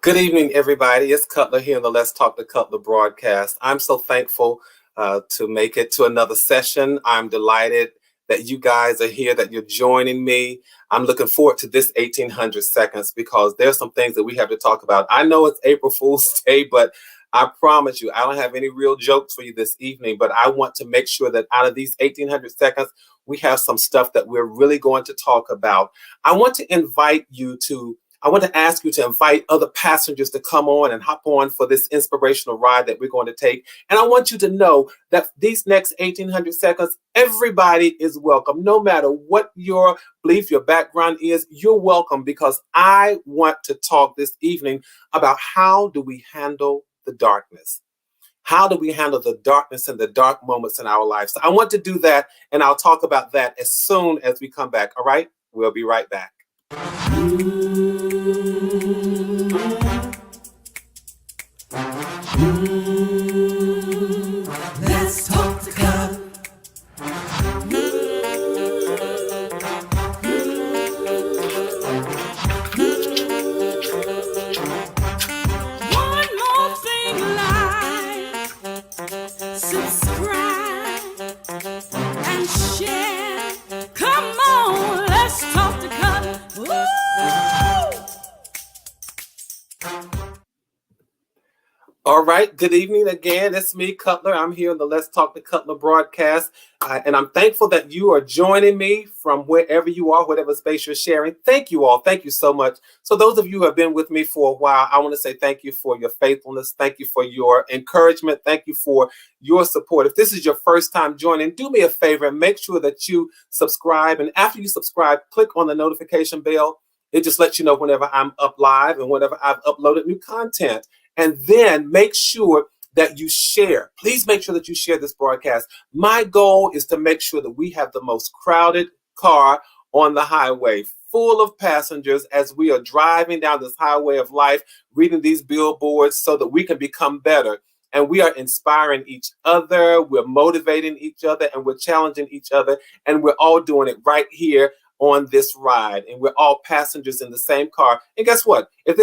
Good evening, everybody. It's Cutler here in the Let's Talk to Cutler broadcast. I'm so thankful to make it to another session. I'm delighted that you guys are here, that you're joining me. I'm looking forward to this 1800 seconds because there's some things that we have to talk about. I know it's April Fool's Day, but I promise you, I don't have any real jokes for you this evening, but I want to make sure that out of these 1800 seconds, we have some stuff that we're really going to talk about. I want to ask you to invite other passengers to come on and hop on for this inspirational ride that we're going to take. And I want you to know that these next 1800 seconds, everybody is welcome. No matter what your belief, your background is, you're welcome because I want to talk this evening about how do we handle the darkness. How do we handle the darkness and the dark moments in our lives? So I want to do that, and I'll talk about that as soon as we come back. All right? We'll be right back. Let's talk to God. One more thing, like, subscribe, and share. Come on, let's talk to God. Woo! All right. Good evening again. It's me, Cutler. I'm here on the Let's Talk to Cutler broadcast. And I'm thankful that you are joining me from wherever you are, whatever space you're sharing. Thank you all. Thank you so much. So those of you who have been with me for a while, I want to say thank you for your faithfulness. Thank you for your encouragement. Thank you for your support. If this is your first time joining, do me a favor and make sure that you subscribe. And after you subscribe, click on the notification bell. It just lets you know whenever I'm up live and whenever I've uploaded new content. And then make sure that you share. Please make sure that you share this broadcast. My goal is to make sure that we have the most crowded car on the highway, full of passengers as we are driving down this highway of life, reading these billboards so that we can become better. And we are inspiring each other, we're motivating each other, and we're challenging each other. And we're all doing it right here on this ride. And we're all passengers in the same car. And guess what? If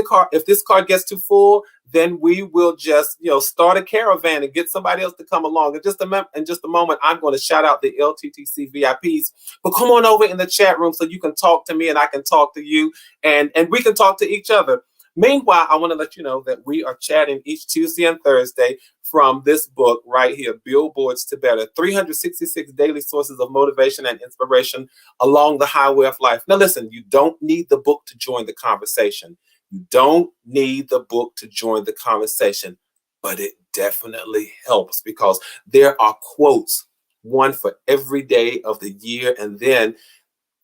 this car gets too full, then we will just, start a caravan and get somebody else to come along. In just a moment, I'm going to shout out the LTTC VIPs. But come on over in the chat room so you can talk to me and I can talk to you and we can talk to each other. Meanwhile, I want to let you know that we are chatting each Tuesday and Thursday from this book right here, Billboards to Better, 366 daily sources of motivation and inspiration along the highway of life. Now, listen, you don't need the book to join the conversation. You don't need the book to join the conversation, but it definitely helps because there are quotes, one for every day of the year, and then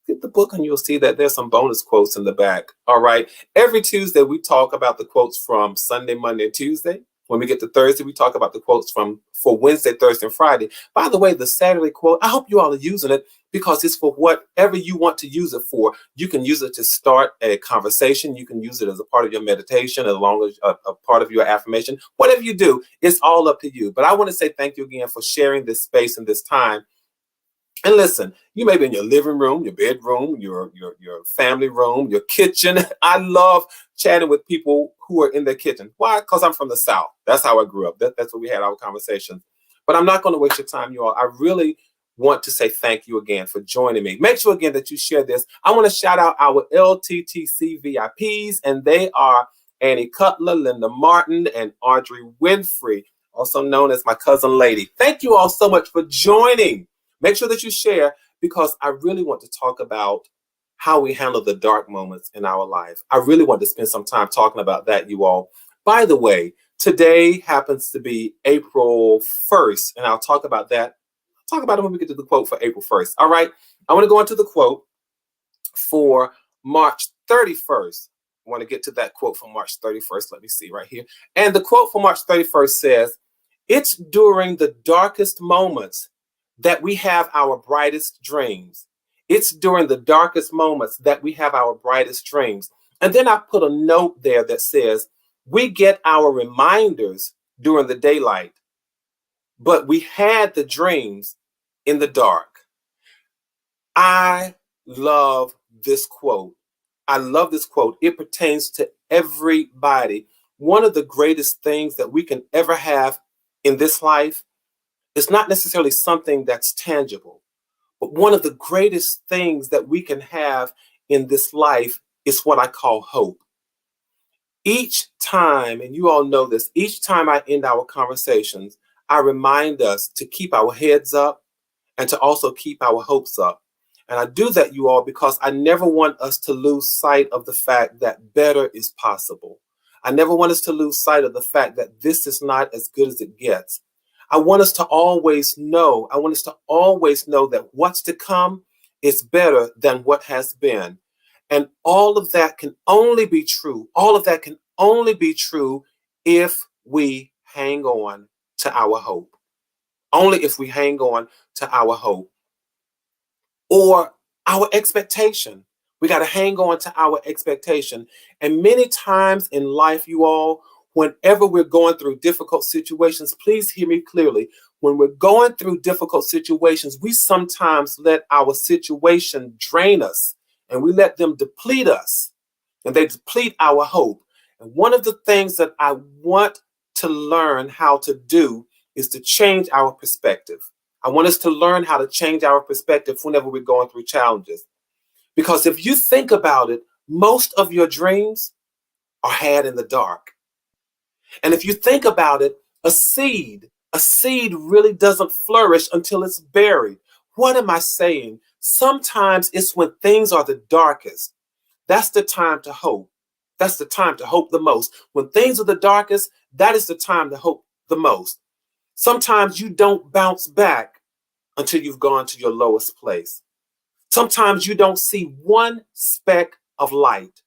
get the book and you'll see that there's some bonus quotes in the back. All right. Every Tuesday, we talk about the quotes from Sunday, Monday, and Tuesday. When we get to Thursday, we talk about the quotes for Wednesday, Thursday, and Friday. By the way, the Saturday quote, I hope you all are using it because it's for whatever you want to use it for. You can use it to start a conversation. You can use it as a part of your meditation, as long as a part of your affirmation. Whatever you do, it's all up to you. But I want to say thank you again for sharing this space and this time. And listen, you may be in your living room, your bedroom, your family room, your kitchen. I love chatting with people who are in their kitchen. Why? Because I'm from the South. That's how I grew up. That's where we had our conversations. But I'm not going to waste your time, you all. I really want to say thank you again for joining me. Make sure again that you share this. I want to shout out our LTTC VIPs, and they are Annie Cutler, Linda Martin, and Audrey Winfrey, also known as my cousin Lady. Thank you all so much for joining. Make sure that you share because I really want to talk about how we handle the dark moments in our life. I really want to spend some time talking about that, you all. By the way, today happens to be April 1st, and I'll talk about that. I'll talk about it when we get to the quote for April 1st. All right, I want to go into the quote for March 31st. I want to get to that quote for March 31st. Let me see right here. And the quote for March 31st says, "It's during the darkest moments that we have our brightest dreams. It's during the darkest moments that we have our brightest dreams." And then I put a note there that says, "We get our reminders during the daylight, but we had the dreams in the dark." I love this quote I love this quote. It pertains to everybody. One of the greatest things that we can ever have in this life is not necessarily something that's tangible, but one of the greatest things that we can have in this life is what I call hope. Each time, and you all know this, each time I end our conversations, I remind us to keep our heads up and to also keep our hopes up. And I do that, you all, because I never want us to lose sight of the fact that better is possible. I never want us to lose sight of the fact that this is not as good as it gets. I want us to always know, I want us to always know that what's to come is better than what has been. And all of that can only be true. All of that can only be true if we hang on to our hope. Only if we hang on to our hope or our expectation. We got to hang on to our expectation. And many times in life, you all, whenever we're going through difficult situations, please hear me clearly. When we're going through difficult situations, we sometimes let our situation drain us and we let them deplete us and they deplete our hope. And one of the things that I want to learn how to do is to change our perspective. I want us to learn how to change our perspective whenever we're going through challenges. Because if you think about it, most of your dreams are had in the dark. And if you think about it, a seed really doesn't flourish until it's buried. What am I saying? Sometimes it's when things are the darkest. That's the time to hope. That's the time to hope the most. When things are the darkest, that is the time to hope the most. Sometimes you don't bounce back until you've gone to your lowest place. Sometimes you don't see one speck of light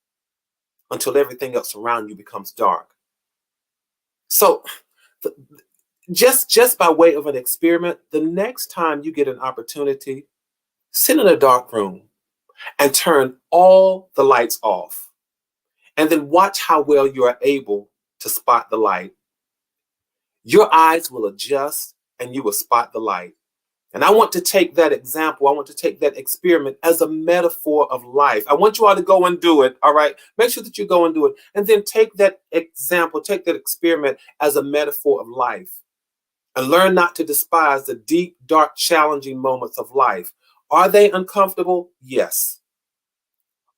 until everything else around you becomes dark. So just by way of an experiment, the next time you get an opportunity, sit in a dark room and turn all the lights off. And then watch how well you are able to spot the light. Your eyes will adjust and you will spot the light. And I want to take that example, I want to take that experiment as a metaphor of life. I want you all to go and do it, all right? Make sure that you go and do it. And then take that example, take that experiment as a metaphor of life. And learn not to despise the deep, dark, challenging moments of life. Are they uncomfortable? Yes.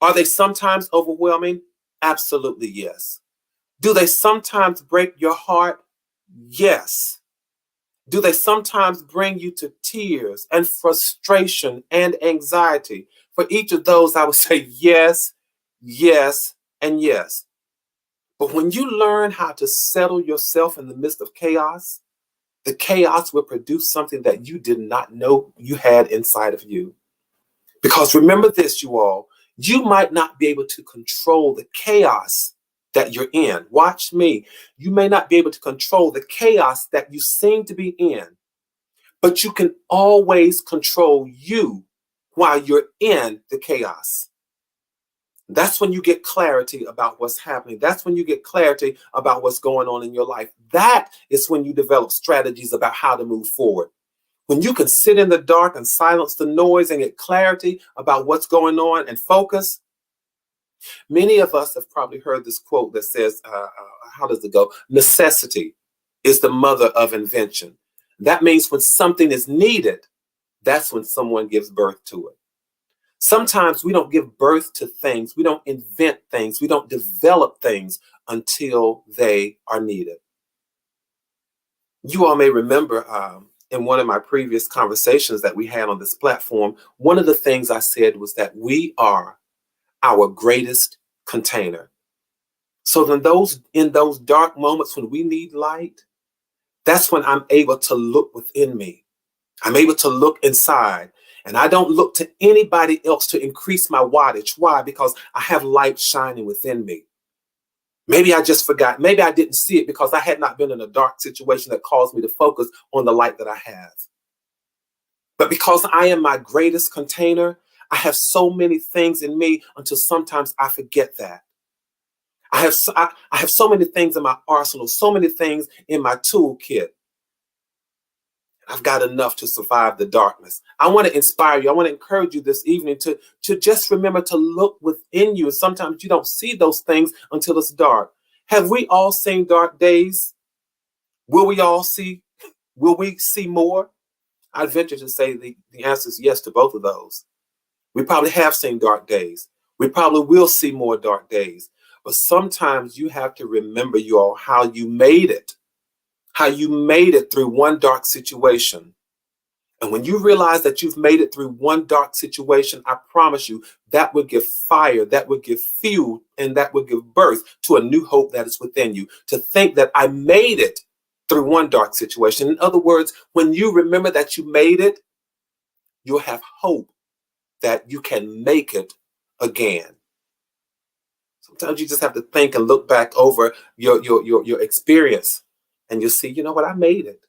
Are they sometimes overwhelming? Absolutely yes. Do they sometimes break your heart? Yes. Do they sometimes bring you to tears and frustration and anxiety? For each of those, I would say yes, yes, and yes. But when you learn how to settle yourself in the midst of chaos, the chaos will produce something that you did not know you had inside of you. Because remember this, you all, you might not be able to control the chaos that you're in. Watch me. You may not be able to control the chaos that you seem to be in, but you can always control you while you're in the chaos. That's when you get clarity about what's happening. That's when you get clarity about what's going on in your life. That is when you develop strategies about how to move forward. When you can sit in the dark and silence the noise and get clarity about what's going on and focus. Many of us have probably heard this quote that says, how does it go? Necessity is the mother of invention. That means when something is needed, that's when someone gives birth to it. Sometimes we don't give birth to things. We don't invent things. We don't develop things until they are needed. You all may remember in one of my previous conversations that we had on this platform, one of the things I said was that we are our greatest container. So then in those dark moments when we need light, that's when I'm able to look within me. I'm able to look inside. And I don't look to anybody else to increase my wattage. Why? Because I have light shining within me. Maybe I just forgot. Maybe I didn't see it because I had not been in a dark situation that caused me to focus on the light that I have. But because I am my greatest container, I have so many things in me until sometimes I forget that. I have so many things in my arsenal, so many things in my toolkit. I've got enough to survive the darkness. I want to inspire you. I want to encourage you this evening to just remember to look within you. Sometimes you don't see those things until it's dark. Have we all seen dark days? Will we all see? Will we see more? I'd venture to say the answer is yes to both of those. We probably have seen dark days. We probably will see more dark days. But sometimes you have to remember, you all, how you made it, through one dark situation. And when you realize that you've made it through one dark situation, I promise you that will give fire, that will give fuel, and that will give birth to a new hope that is within you. To think that I made it through one dark situation. In other words, when you remember that you made it, you'll have hope that you can make it again. Sometimes you just have to think and look back over your experience, and you'll see, you know what, I made it.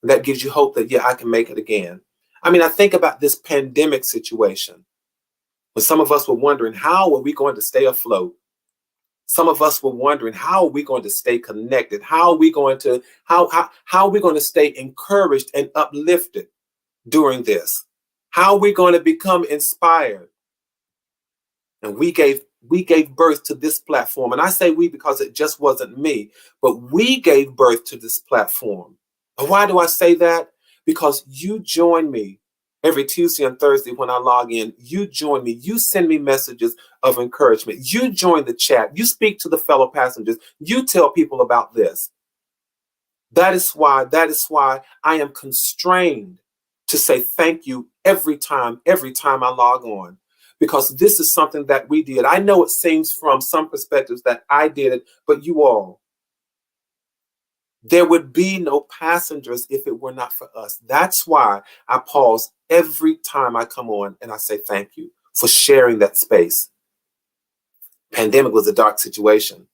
And that gives you hope that, yeah, I can make it again. I mean, I think about this pandemic situation when some of us were wondering, how are we going to stay afloat? Some of us were wondering, how are we going to stay connected? How are we going to stay encouraged and uplifted during this? How are we going to become inspired? And we gave birth to this platform. And I say we because it just wasn't me, but we gave birth to this platform. And why do I say that? Because you join me every Tuesday and Thursday when I log in. You join me. You send me messages of encouragement. You join the chat. You speak to the fellow passengers. You tell people about this. That is why I am constrained to say thank you every time I log on. Because this is something that we did. I know it seems from some perspectives that I did it, but you all, there would be no passengers if it were not for us. That's why I pause every time I come on and I say thank you for sharing that space. Pandemic was a dark situation.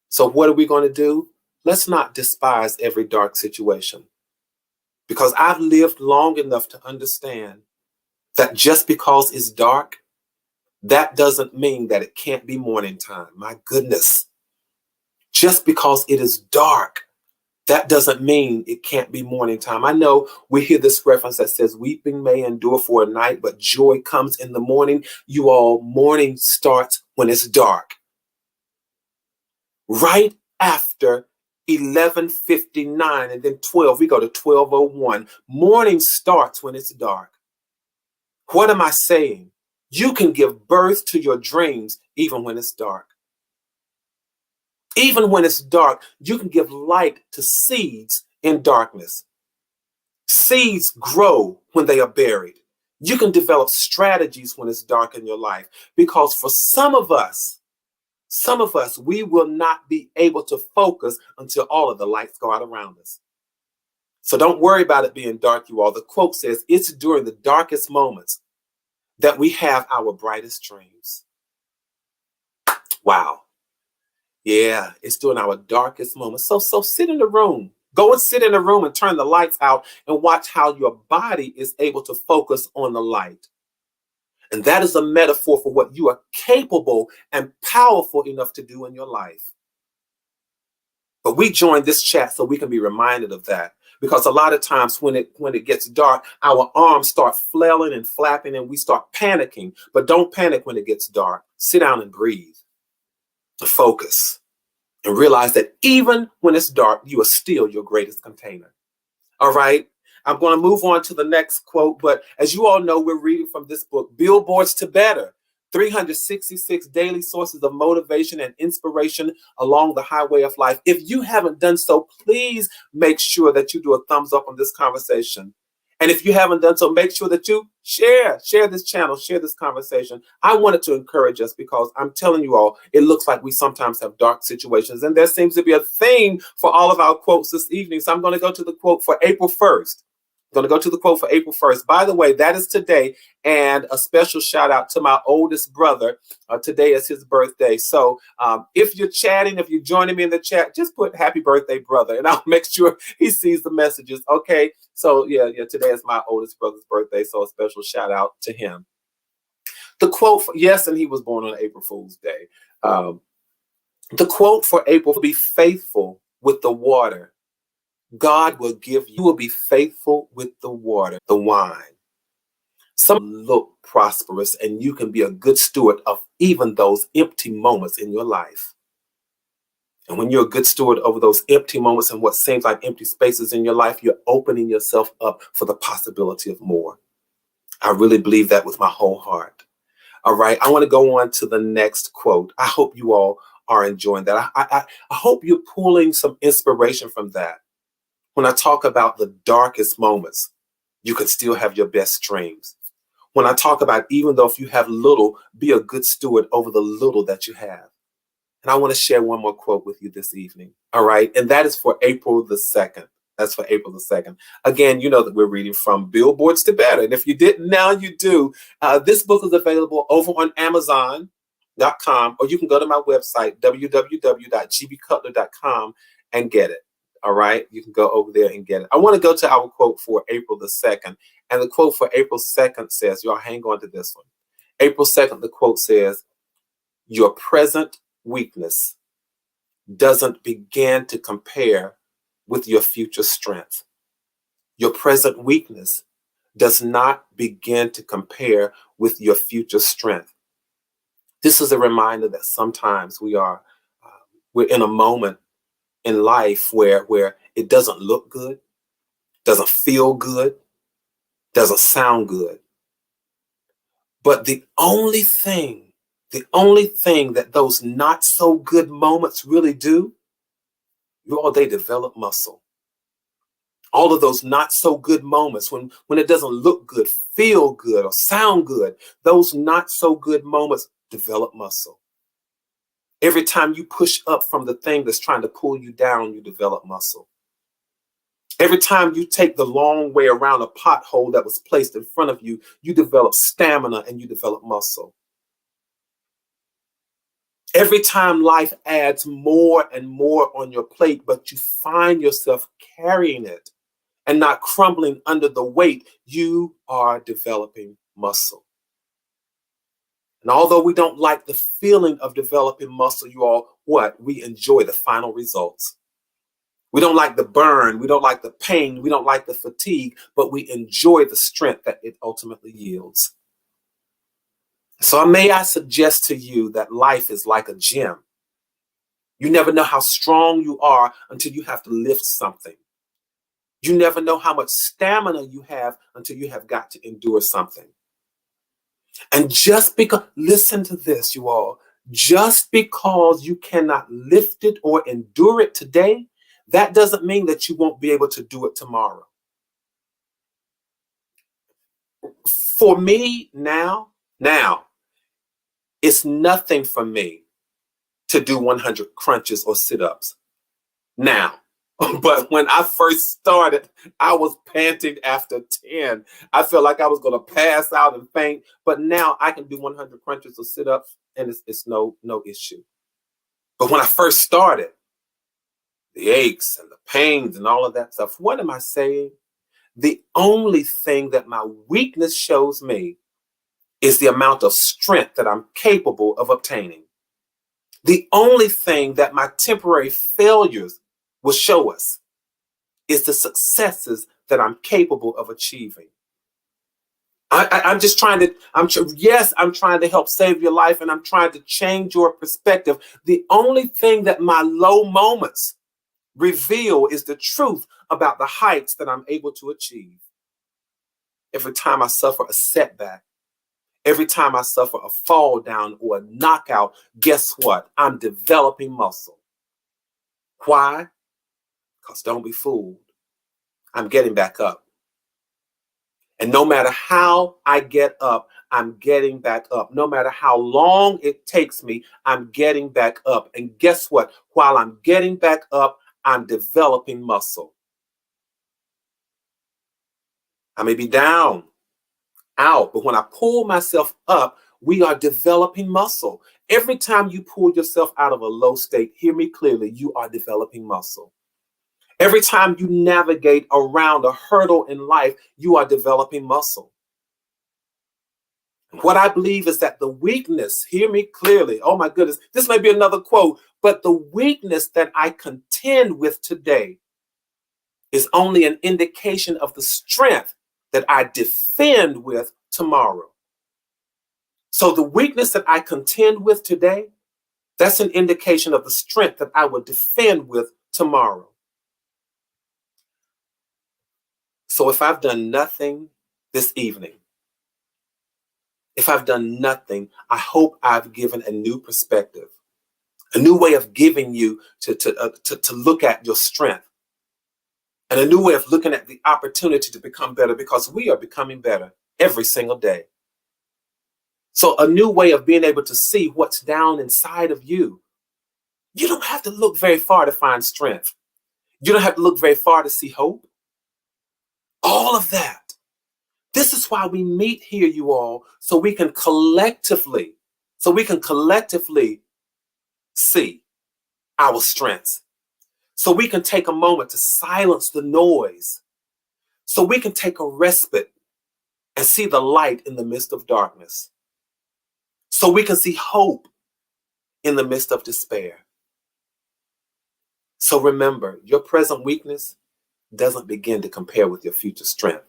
So what are we going to do? Let's not despise every dark situation. Because I've lived long enough to understand that just because it's dark, that doesn't mean that it can't be morning time. My goodness. Just because it is dark, that doesn't mean it can't be morning time. I know we hear this reference that says weeping may endure for a night, but joy comes in the morning. You all, morning starts when it's dark. Right after 11:59 and then 12, we go to 12:01. Morning starts when it's dark. What am I saying? You can give birth to your dreams even when it's dark. Even when it's dark, you can give light to seeds in darkness. Seeds grow when they are buried. You can develop strategies when it's dark in your life, because for some of us, we will not be able to focus until all of the lights go out around us. So don't worry about it being dark, you all. The quote says, it's during the darkest moments that we have our brightest dreams. Wow. Yeah, it's during our darkest moments. So sit in the room. Go and sit in the room and turn the lights out and watch how your body is able to focus on the light. And that is a metaphor for what you are capable and powerful enough to do in your life. But we join this chat so we can be reminded of that. Because a lot of times when it gets dark, our arms start flailing and flapping and we start panicking. But don't panic when it gets dark. Sit down and breathe. Focus and realize that even when it's dark, you are still your greatest container. All right. I'm going to move on to the next quote. But as you all know, we're reading from this book, Billboards to Better, 366 daily sources of motivation and inspiration along the highway of life. If you haven't done so, please make sure that you do a thumbs up on this conversation. And if you haven't done so, make sure that you share this channel, share this conversation. I wanted to encourage us because I'm telling you all, it looks like we sometimes have dark situations. And there seems to be a theme for all of our quotes this evening. So I'm going to go to the quote for April 1st. By the way, that is today. And a special shout out to my oldest brother. Today is his birthday. So if you're chatting, if you're joining me in the chat, just put happy birthday, brother. And I'll make sure he sees the messages. Okay. So yeah, today is my oldest brother's birthday. So a special shout out to him. The quote, yes, and he was born on April Fool's Day. The quote for April, be faithful with the water God will give you will be faithful with the water, the wine. Some look prosperous, and you can be a good steward of even those empty moments in your life. And when you're a good steward over those empty moments and what seems like empty spaces in your life, you're opening yourself up for the possibility of more. I really believe that with my whole heart. All right, I want to go on to the next quote. I hope you all are enjoying that. I hope you're pulling some inspiration from that. When I talk about the darkest moments, you can still have your best dreams. When I talk about even though if you have little, be a good steward over the little that you have. And I want to share one more quote with you this evening. All right. And that is for April the 2nd. That's for April the 2nd. Again, you know that we're reading from Billboards to Better. And if you didn't, now you do. This book is available over on Amazon.com, or you can go to my website, www.gbcutler.com, and get it. All right. You can go over there and get it. I want to go to our quote for April the 2nd. And the quote for April 2nd says, y'all hang on to this one. April 2nd, the quote says, your present weakness doesn't begin to compare with your future strength. Your present weakness does not begin to compare with your future strength. This is a reminder that sometimes we're in a moment in life where it doesn't look good, doesn't feel good, doesn't sound good. But the only thing that those not so good moments really do, they develop muscle. All of those not so good moments when it doesn't look good, feel good, or sound good, those not so good moments develop muscle. Every time you push up from the thing that's trying to pull you down, you develop muscle. Every time you take the long way around a pothole that was placed in front of you, you develop stamina and you develop muscle. Every time life adds more and more on your plate, but you find yourself carrying it and not crumbling under the weight, you are developing muscle. And although we don't like the feeling of developing muscle, we enjoy the final results. We don't like the burn, we don't like the pain, we don't like the fatigue, but we enjoy the strength that it ultimately yields. So may I suggest to you that life is like a gym. You never know how strong you are until you have to lift something. You never know how much stamina you have until you have got to endure something. And just because, listen to this, you all, just because you cannot lift it or endure it today, that doesn't mean that you won't be able to do it tomorrow. For me now, it's nothing for me to do 100 crunches or sit-ups now. But when I first started, I was panting after 10. I felt like I was going to pass out and faint. But now I can do 100 crunches or sit-ups, and it's no issue. But when I first started, the aches and the pains and all of that stuff, what am I saying? The only thing that my weakness shows me is the amount of strength that I'm capable of obtaining. The only thing that my temporary failures will show us is the successes that I'm capable of achieving. I'm trying to help save your life, and I'm trying to change your perspective. The only thing that my low moments reveal is the truth about the heights that I'm able to achieve. Every time I suffer a setback, every time I suffer a fall down or a knockout, guess what? I'm developing muscle. Why? Because don't be fooled. I'm getting back up. And no matter how I get up, I'm getting back up. No matter how long it takes me, I'm getting back up. And guess what? While I'm getting back up, I'm developing muscle. I may be down, out, but when I pull myself up, we are developing muscle. Every time you pull yourself out of a low state, hear me clearly, you are developing muscle. Every time you navigate around a hurdle in life, you are developing muscle. What I believe is that the weakness, hear me clearly, oh my goodness, this may be another quote, but the weakness that I contend with today is only an indication of the strength that I defend with tomorrow. So the weakness that I contend with today, that's an indication of the strength that I will defend with tomorrow. So if I've done nothing this evening, if I've done nothing, I hope I've given a new perspective, a new way of giving you to look at your strength, and a new way of looking at the opportunity to become better, because we are becoming better every single day. So a new way of being able to see what's down inside of you. You don't have to look very far to find strength. You don't have to look very far to see hope. All of that. This is why we meet here, you all, so we can collectively see our strengths. So we can take a moment to silence the noise. So we can take a respite and see the light in the midst of darkness. So we can see hope in the midst of despair. So remember, your present weakness doesn't begin to compare with your future strength.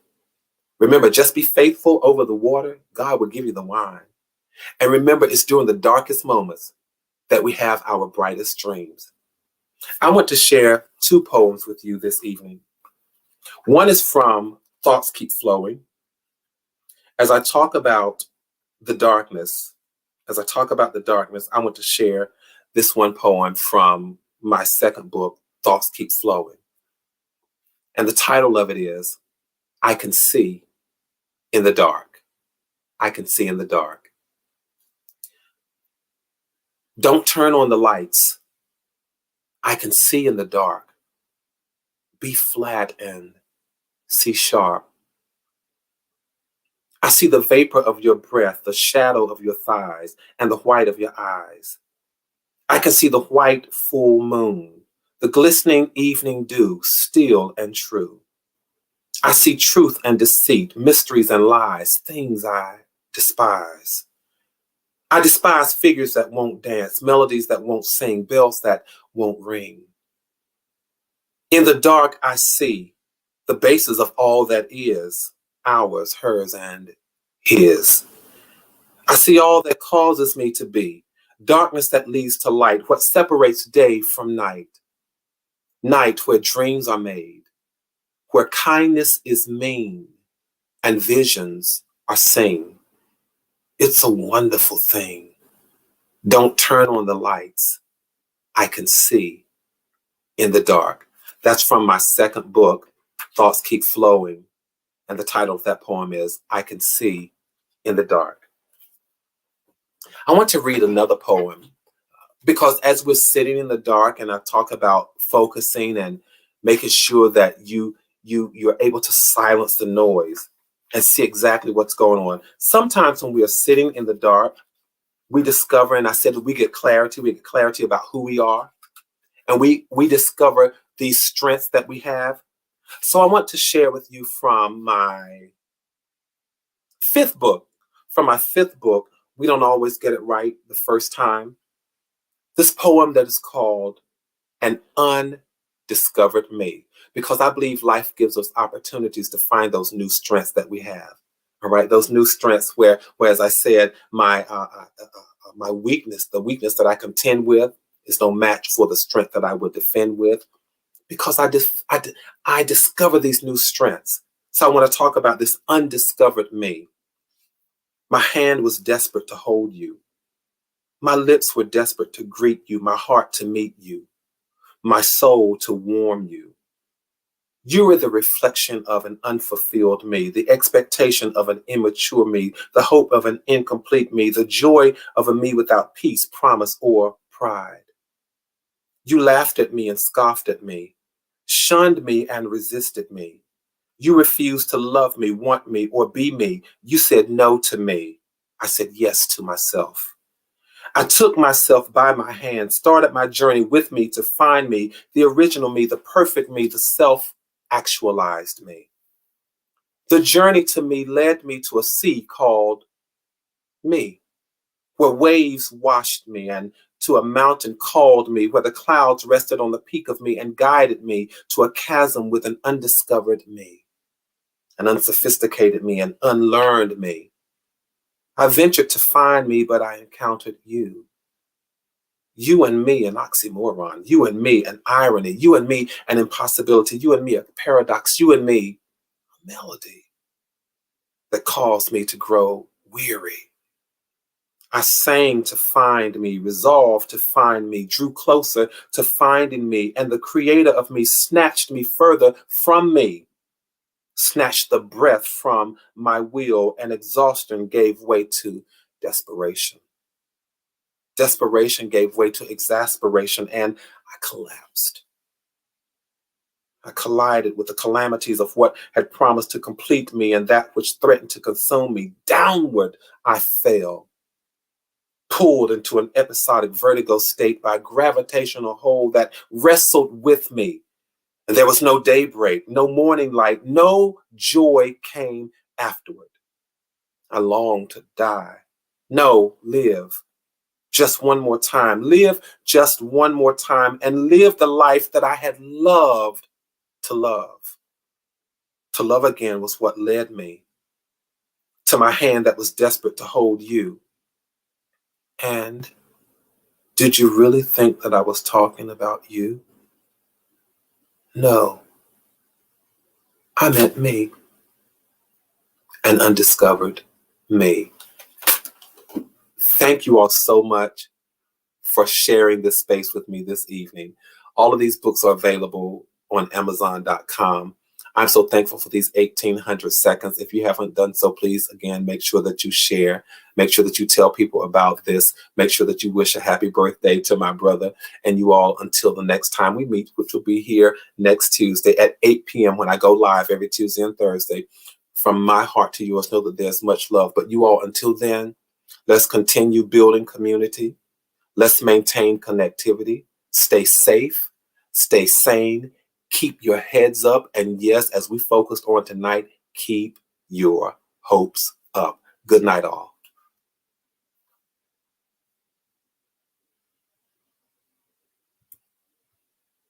Remember, just be faithful over the water. God will give you the wine. And remember, it's during the darkest moments that we have our brightest dreams. I want to share 2 poems with you this evening. One is from Thoughts Keep Flowing. As I talk about the darkness, I want to share this one poem from my second book, Thoughts Keep Flowing. And the title of it is, I Can See in the Dark. I can see in the dark. Don't turn on the lights. I can see in the dark. Be flat and see sharp. I see the vapor of your breath, the shadow of your thighs, and the white of your eyes. I can see the white full moon, the glistening evening dew, still and true. I see truth and deceit, mysteries and lies, things I despise. I despise figures that won't dance, melodies that won't sing, bells that won't ring. In the dark, I see the basis of all that is, ours, hers, and his. I see all that causes me to be, darkness that leads to light, what separates day from night. Night where dreams are made, where kindness is mean and visions are seen. It's a wonderful thing. Don't turn on the lights. I can see in the dark. That's from my second book, Thoughts Keep Flowing. And the title of that poem is, I Can See in the Dark. I want to read another poem because as we're sitting in the dark and I talk about focusing and making sure that you're able to silence the noise and see exactly what's going on. Sometimes when we are sitting in the dark, we discover, and I said we get clarity about who we are, and we discover these strengths that we have. So I want to share with you from my fifth book. We Don't Always Get It Right the First Time. This poem that is called An Undiscovered Me, because I believe life gives us opportunities to find those new strengths that we have. All right, those new strengths where as I said, my weakness, the weakness that I contend with, is no match for the strength that I would defend with, because I discover these new strengths. So I want to talk about this undiscovered me. My hand was desperate to hold you. My lips were desperate to greet you, my heart to meet you, my soul to warm you. You were the reflection of an unfulfilled me, the expectation of an immature me, the hope of an incomplete me, the joy of a me without peace, promise, or pride. You laughed at me and scoffed at me, shunned me and resisted me. You refused to love me, want me, or be me. You said no to me. I said yes to myself. I took myself by my hand, started my journey with me to find me, the original me, the perfect me, the self-actualized me. The journey to me led me to a sea called me, where waves washed me, and to a mountain called me, where the clouds rested on the peak of me and guided me to a chasm with an undiscovered me, an unsophisticated me, an unlearned me. I ventured to find me, but I encountered you. You and me, an oxymoron. You and me, an irony. You and me, an impossibility. You and me, a paradox. You and me, a melody that caused me to grow weary. I sang to find me, resolved to find me, drew closer to finding me, and the creator of me snatched me further from me, snatched the breath from my will, and exhaustion gave way to desperation. Desperation gave way to exasperation, and I collapsed. I collided with the calamities of what had promised to complete me and that which threatened to consume me. Downward I fell, pulled into an episodic vertigo state by a gravitational hold that wrestled with me. And there was no daybreak, no morning light, no joy came afterward. I longed to die. No, live. Just one more time, live just one more time, and live the life that I had loved to love. To love again was what led me to my hand that was desperate to hold you. And did you really think that I was talking about you? No, I meant me, an undiscovered me. Thank you all so much for sharing this space with me this evening. All of these books are available on Amazon.com. I'm so thankful for these 1,800 seconds. If you haven't done so, please, again, make sure that you share. Make sure that you tell people about this. Make sure that you wish a happy birthday to my brother. And you all, until the next time we meet, which will be here next Tuesday at 8 p.m. when I go live every Tuesday and Thursday. From my heart to yours, know that there's much love. But you all, until then, let's continue building community. Let's maintain connectivity. Stay safe. Stay sane. Keep your heads up. And yes, as we focused on tonight, keep your hopes up. Good night, all.